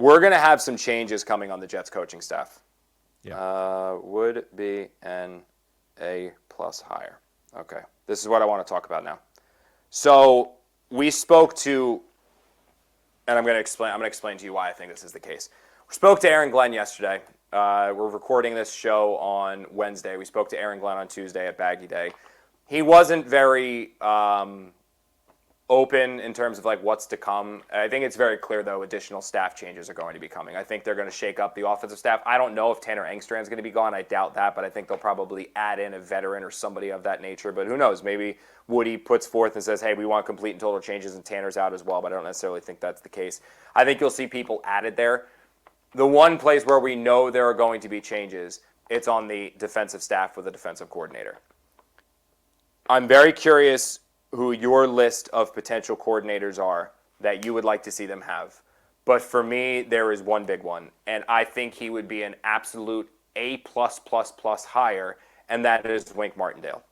we're going to have some changes coming on the Jets coaching staff. Yeah. Would be an A+ hire. Okay. This is what I want to talk about now. So we spoke to, and I'm going to explain to you why I think this is the case. We spoke to Aaron Glenn yesterday. We're recording this show on Wednesday. We spoke to Aaron Glenn on Tuesday at Baggy Day. He wasn't very open in terms of like what's to come. I think it's very clear, though, additional staff changes are going to be coming. I think they're going to shake up the offensive staff. I don't know if Tanner Angstrand is going to be gone. I doubt that, but I think they'll probably add in a veteran or somebody of that nature. But who knows? Maybe Woody puts forth and says, hey, we want complete and total changes, and Tanner's out as well, but I don't necessarily think that's the case. I think you'll see people added there. The one place where we know there are going to be changes, it's on the defensive staff with a defensive coordinator. I'm very curious who your list of potential coordinators are that you would like to see them have. But for me, there is one big one, and I think he would be an absolute A+++ hire, and that is Wink Martindale.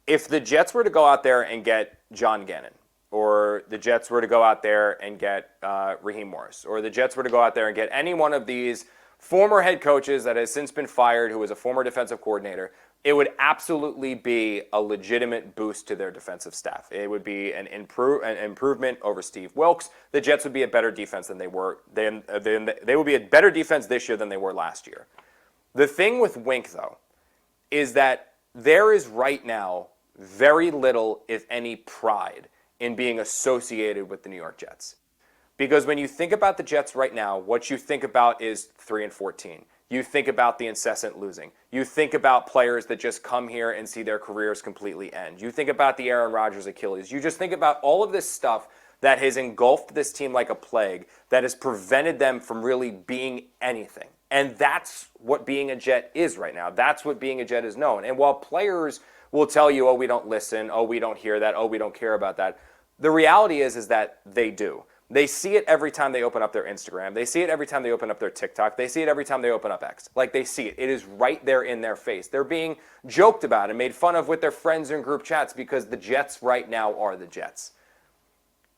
If the Jets were to go out there and get John Gannon, or the Jets were to go out there and get Raheem Morris, or the Jets were to go out there and get any one of these former head coaches that has since been fired who was a former defensive coordinator, it would absolutely be a legitimate boost to their defensive staff. It would be an improvement over Steve Wilks. The Jets would be a better defense than they were. They would be a better defense this year than they were last year. The thing with Wink, though, is that there is right now very little, if any, pride in being associated with the New York Jets. Because when you think about the Jets right now, what you think about is 3-14. You think about the incessant losing. You think about players that just come here and see their careers completely end. You think about the Aaron Rodgers Achilles. You just think about all of this stuff that has engulfed this team like a plague, that has prevented them from really being anything. And that's what being a Jet is right now. That's what being a Jet is known. And while players will tell you, oh, we don't listen, oh, we don't hear that, oh, we don't care about that, the reality is that they do. They see it every time they open up their Instagram. They see it every time they open up their TikTok. They see it every time they open up X. Like, they see it. It is right there in their face. They're being joked about and made fun of with their friends in group chats because the Jets right now are the Jets.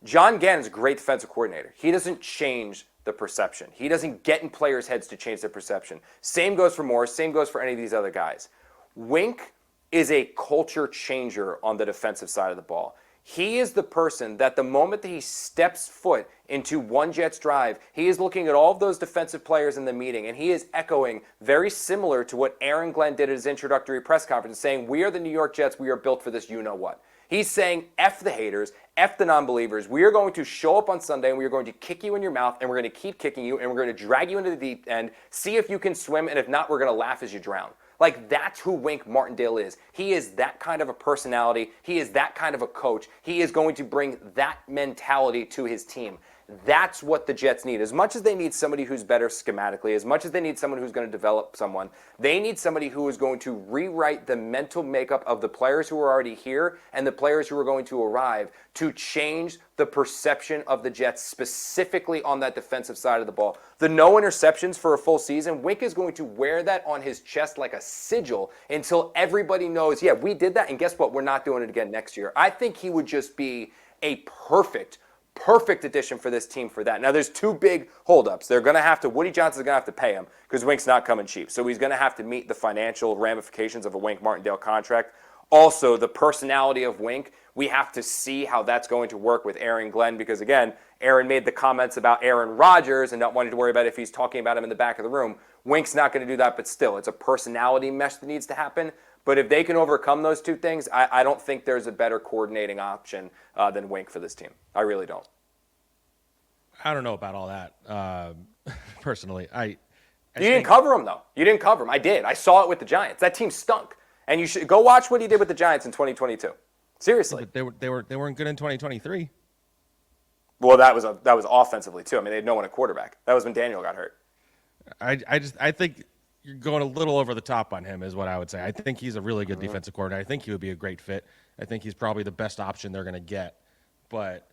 John Gannon's a great defensive coordinator. He doesn't change the perception. He doesn't get in players' heads to change their perception. Same goes for Morris. Same goes for any of these other guys. Wink is a culture changer on the defensive side of the ball. He is the person that the moment that he steps foot into one Jets drive, he is looking at all of those defensive players in the meeting, and he is echoing very similar to what Aaron Glenn did at his introductory press conference, saying, we are the New York Jets, we are built for this you-know-what. He's saying, F the haters, F the non-believers. We are going to show up on Sunday, and we are going to kick you in your mouth, and we're going to keep kicking you, and we're going to drag you into the deep end, see if you can swim, and if not, we're going to laugh as you drown. Like, that's who Wink Martindale is. He is that kind of a personality. He is that kind of a coach. He is going to bring that mentality to his team. That's what the Jets need. As much as they need somebody who's better schematically, as much as they need someone who's going to develop someone, they need somebody who is going to rewrite the mental makeup of the players who are already here and the players who are going to arrive to change the perception of the Jets, specifically on that defensive side of the ball. The no interceptions for a full season, Wink is going to wear that on his chest like a sigil until everybody knows, yeah, we did that, and guess what? We're not doing it again next year. I think he would just be a perfect addition for this team for that. Now, there's two big holdups. They're going to have to, Woody Johnson's going to have to pay him because Wink's not coming cheap. So he's going to have to meet the financial ramifications of a Wink Martindale contract. Also, the personality of Wink, we have to see how that's going to work with Aaron Glenn because, again, Aaron made the comments about Aaron Rodgers and not wanting to worry about if he's talking about him in the back of the room. Wink's not going to do that, but still, it's a personality mesh that needs to happen. But if they can overcome those two things, I don't think there's a better coordinating option than Wink for this team. I really don't. I don't know about all that, personally. You didn't cover him, though. You didn't cover him. I did. I saw it with the Giants. That team stunk. And you should go watch what he did with the Giants in 2022. Seriously. But they weren't good in 2023. Well, that was offensively, too. I mean, they had no one at quarterback. That was when Daniel got hurt. I think you're going a little over the top on him is what I would say. I think he's a really good defensive coordinator. I think he would be a great fit. I think he's probably the best option they're going to get. But,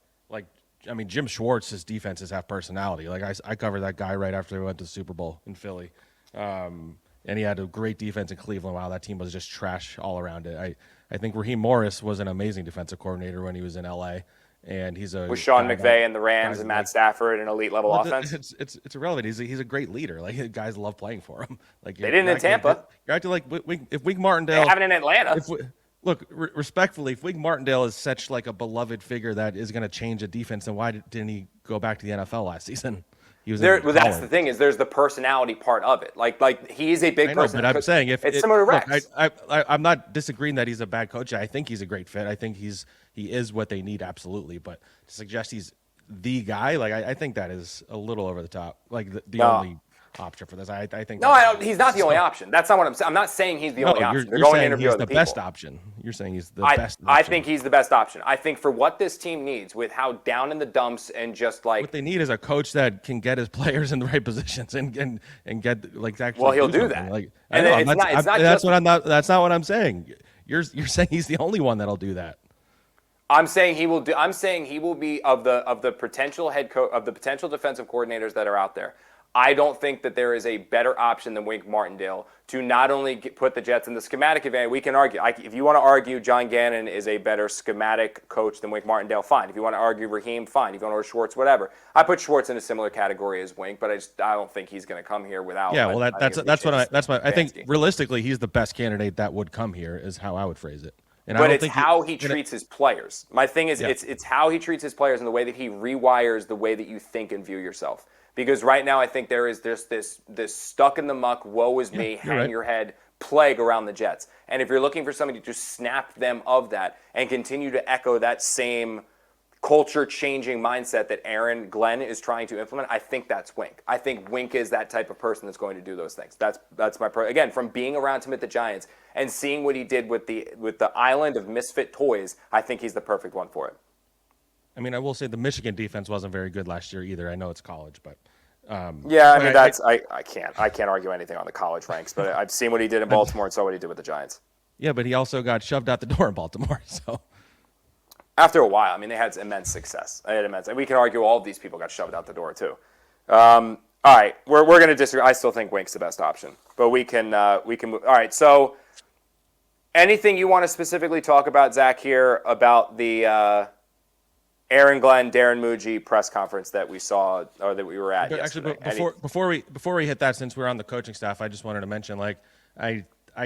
Jim Schwartz's defenses have personality. I covered that guy right after we went to the Super Bowl in Philly. And he had a great defense in Cleveland. Wow, that team was just trash all around it. I think Raheem Morris was an amazing defensive coordinator when he was in L.A., and he's a with Sean guy McVay that and the Rams guys and Matt like. Stafford and elite level Well, offense. it's irrelevant. He's a great leader. Like guys love playing for him. Like They didn't in Tampa. you're acting like if Wink They Martindale. haven't in Atlanta. If we, look respectfully, if Wink Martindale is such like a beloved figure that is going to change a defense, then why didn't he go back to the NFL last season? He was Well, that's the thing is there's the personality part of it. Like he is a big person. But I'm saying it's similar to Rex. I'm not disagreeing that he's a bad coach. I think he's a great fit. I think he is what they need absolutely. But to suggest he's the guy, like I think that is a little over the top. Like the only option for this. I think. No, I don't. He's not the only option. That's not what I'm saying. I'm not saying he's the only option. You're saying he's the best option. You're saying he's the best option. I think he's the best option. I think for what this team needs, with how down in the dumps and just like what they need is a coach that can get his players in the right positions and get like actually. Well, he'll do that. Like and I know, it's not that's what I'm not. That's not what I'm saying. You're saying he's the only one that'll do that. I'm saying he will do. I'm saying he will be of the potential head coach of the potential defensive coordinators that are out there. I don't think that there is a better option than Wink Martindale to not only put the Jets in the schematic advantage. We can argue. If you want to argue John Gannon is a better schematic coach than Wink Martindale, fine. If you want to argue Raheem, fine. If you want to argue Schwartz, whatever. I put Schwartz in a similar category as Wink, but I don't think he's going to come here without. Yeah, well, I think realistically he's the best candidate that would come here is how I would phrase it. And but it's how he treats his players. My thing is, it's how he treats his players and the way that he rewires the way that you think and view yourself. Because right now I think there is this stuck in the muck, woe is me, hang your head plague around the Jets. And if you're looking for somebody to snap them of that and continue to echo that same culture-changing mindset that Aaron Glenn is trying to implement, I think that's Wink. I think Wink is that type of person that's going to do those things. That's my again, from being around him at the Giants and seeing what he did with the island of misfit toys, I think he's the perfect one for it. I mean, I will say the Michigan defense wasn't very good last year either. I know it's college, but I can't argue anything on the college ranks, but I've seen what he did in Baltimore and saw what he did with the Giants. Yeah, but he also got shoved out the door in Baltimore. So after a while, I mean, they had immense success. And we can argue all of these people got shoved out the door too. All right, we're going to disagree. I still think Wink's the best option, but we can move. All right, so anything you want to specifically talk about, Zack, here about the Aaron Glenn, Darren Muji press conference that we saw or that we were at yesterday? Actually, before we hit that, since we're on the coaching staff, I just wanted to mention, like, I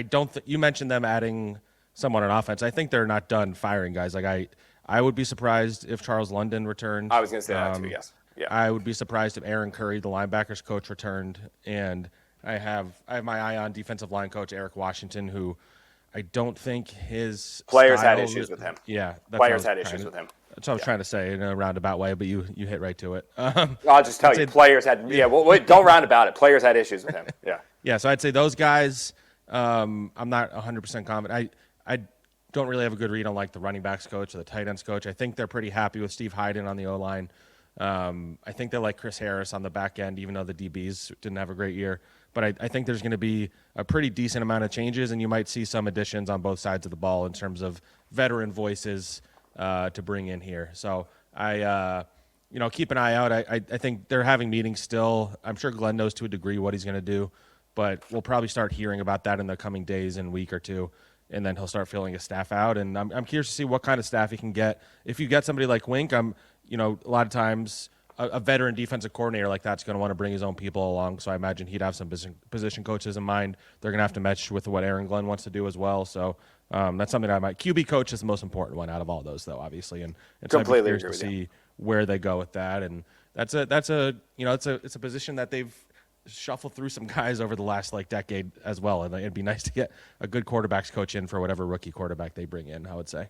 don't you mentioned them adding someone on offense. I think they're not done firing guys. Like I would be surprised if Charles London returned. I was going to say that too. Yes. Yeah. I would be surprised if Aaron Curry, the linebackers coach, returned. And I have my eye on defensive line coach Eric Washington, who I don't think his players had issues with him. Yeah, players had issues with him. That's what I was trying to say in a roundabout way, but you hit right to it. I'll just tell you, players had don't round about it. Players had issues with him. Yeah. Yeah, so I'd say those guys. I'm not 100% confident. I don't really have a good read on like the running backs coach or the tight ends coach. I think they're pretty happy with Steve Hyden on the O-line. I think they like Chris Harris on the back end, even though the DBs didn't have a great year. But I think there's going to be a pretty decent amount of changes, and you might see some additions on both sides of the ball in terms of veteran voices to bring in here. So keep an eye out. I think they're having meetings still. I'm sure Glenn knows to a degree what he's going to do, but we'll probably start hearing about that in the coming days and week or two, and then he'll start filling his staff out. And I'm curious to see what kind of staff he can get. If you get somebody like Wink, a lot of times a veteran defensive coordinator like that's going to want to bring his own people along. So I imagine he'd have some position coaches in mind. They're going to have to match with what Aaron Glenn wants to do as well. So that's something I might. QB coach is the most important one out of all those, though, obviously. And so completely I'm curious to see where they go with that. And it's a position that they've shuffled through some guys over the last decade as well. And it'd be nice to get a good quarterbacks coach in for whatever rookie quarterback they bring in, I would say.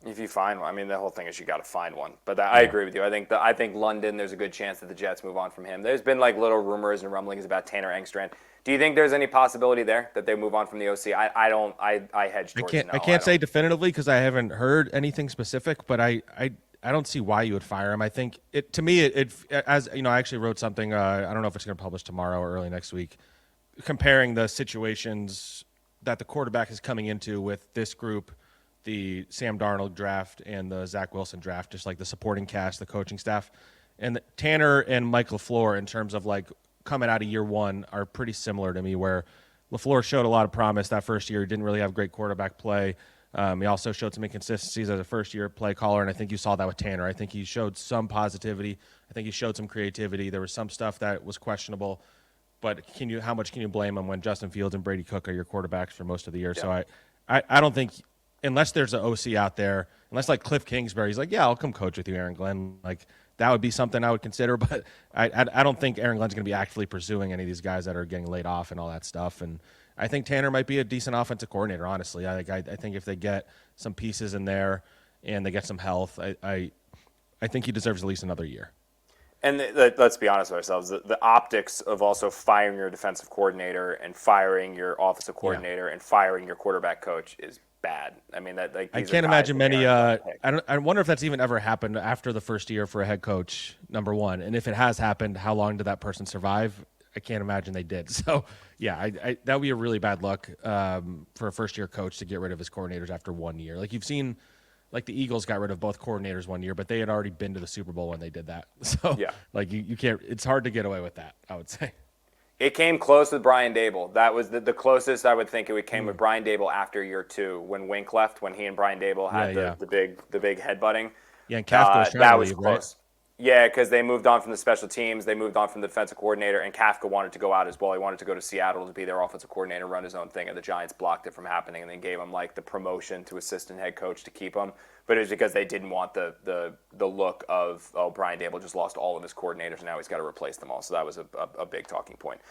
If you find one, I mean, the whole thing is you got to find one. But I agree with you. I think London. There's a good chance that the Jets move on from him. There's been little rumors and rumblings about Tanner Angstrand. Do you think there's any possibility there that they move on from the OC? I don't. I hedge towards no. I can't say definitively because I haven't heard anything specific. But I don't see why you would fire him. I think as I actually wrote something. I don't know if it's going to publish tomorrow or early next week, comparing the situations that the quarterback is coming into with this group, the Sam Darnold draft and the Zach Wilson draft, just like the supporting cast, the coaching staff. And Tanner and Mike LaFleur, in terms of coming out of year one, are pretty similar to me, where LaFleur showed a lot of promise that first year. He didn't really have great quarterback play. He also showed some inconsistencies as a first-year play caller, and I think you saw that with Tanner. I think he showed some positivity. I think he showed some creativity. There was some stuff that was questionable, but how much can you blame him when Justin Fields and Brady Cook are your quarterbacks for most of the year? Yeah. So I don't think, unless there's an OC out there, unless like Cliff Kingsbury's like, yeah, I'll come coach with you, Aaron Glenn. Like that would be something I would consider, but I don't think Aaron Glenn's going to be actively pursuing any of these guys that are getting laid off and all that stuff. And I think Tanner might be a decent offensive coordinator, honestly. I think if they get some pieces in there and they get some health, I think he deserves at least another year. And let's be honest with ourselves. The optics of also firing your defensive coordinator and firing your offensive coordinator and firing your quarterback coach is bad. I mean, that like I can't imagine many. I wonder if that's even ever happened after the first year for a head coach, number one. And if it has happened, how long did that person survive? I can't imagine they did. So, yeah, that would be a really bad luck for a first-year coach to get rid of his coordinators after 1 year. Like you've seen, like the Eagles got rid of both coordinators 1 year, but they had already been to the Super Bowl when they did that. So, like you can't. It's hard to get away with that, I would say. It came close with Brian Dable. That was the closest I would think it came with Brian Dable after year 2 when Wink left, when he and Brian Dable had the big headbutting. Yeah, and Kafka was trying that to was leave, close. Right? Yeah, because they moved on from the special teams. They moved on from the defensive coordinator, and Kafka wanted to go out as well. He wanted to go to Seattle to be their offensive coordinator, run his own thing, and the Giants blocked it from happening, and then gave him like the promotion to assistant head coach to keep him. But it was because they didn't want the look of, oh, Brian Dable just lost all of his coordinators, and now he's got to replace them all. So that was a big talking point.